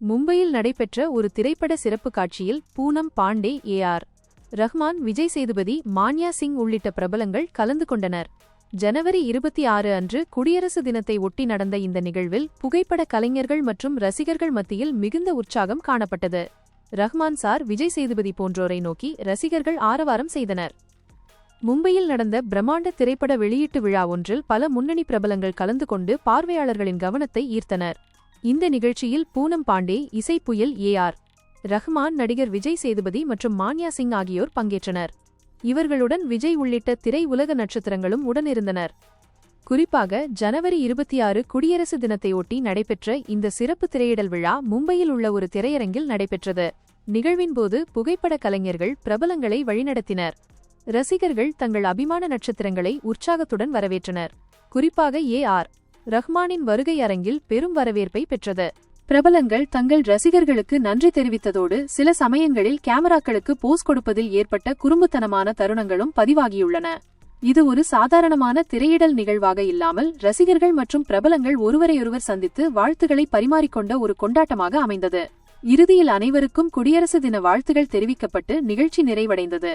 மும்பையில் நடைபெற்ற ஒரு திரைப்பட சிறப்பு காட்சியில் பூனம் பாண்டே, ஏ.ஆர். ரஹ்மான், விஜய் சேதுபதி, மான்யா சிங் உள்ளிட்ட பிரபலங்கள் கலந்து கொண்டனர். ஜனவரி 26 அன்று குடியரசு தினத்தை ஒட்டி நடந்த இந்த நிகழ்வில் புகைப்பட கலைஞர்கள் மற்றும் ரசிகர்கள் மத்தியில் மிகுந்த உற்சாகம் காணப்பட்டது. ரஹ்மான் சார், விஜய் சேதுபதி போன்றோரை நோக்கி ரசிகர்கள் ஆரவாரம் செய்தனர். மும்பையில் நடந்த பிரம்மாண்ட திரைப்பட வெளியீட்டு விழா ஒன்றில் பல முன்னணி பிரபலங்கள் கலந்து கொண்டு பார்வையாளர்களின் கவனத்தை ஈர்த்தனர். இந்த நிகழ்ச்சியில் பூனம் பாண்டே, இசைப்புயல் ஏ.ஆர். ரஹ்மான், நடிகர் விஜய் சேதுபதி மற்றும் மான்யா சிங் ஆகியோர் பங்கேற்றனர். இவர்களுடன் விஜய் உள்ளிட்ட திரை உலக நட்சத்திரங்களும் உடனிருந்தனர். குறிப்பாக ஜனவரி 26 குடியரசு தினத்தையொட்டி நடைபெற்ற இந்த சிறப்பு திரையிடல் விழா மும்பையில் உள்ள ஒரு திரையரங்கில் நடைபெற்றது. நிகழ்வின்போது புகைப்பட கலைஞர்கள் பிரபலங்களை வழிநடத்தினர். ரசிகர்கள் தங்கள் அபிமான நட்சத்திரங்களை உற்சாகத்துடன் வரவேற்றனர். குறிப்பாக ஏ.ஆர். ரஹ்மானின் வருகை அரங்கில் பெரும் வரவேற்பை பெற்றது. பிரபலங்கள் தங்கள் ரசிகர்களுக்கு நன்றி தெரிவித்ததோடு சில சமயங்களில் கேமராக்களுக்கு போஸ் கொடுப்பதில் ஏற்பட்ட குறும்புத்தனமான தருணங்களும் பதிவாகியுள்ளன. இது ஒரு சாதாரணமான திரையிடல் நிகழ்வாக இல்லாமல் ரசிகர்கள் மற்றும் பிரபலங்கள் ஒருவரையொருவர் சந்தித்து வாழ்த்துக்களை பரிமாறிக்கொண்ட ஒரு கொண்டாட்டமாக அமைந்தது. இறுதியில் அனைவருக்கும் குடியரசு தின வாழ்த்துகள் தெரிவிக்கப்பட்டு நிகழ்ச்சி நிறைவடைந்தது.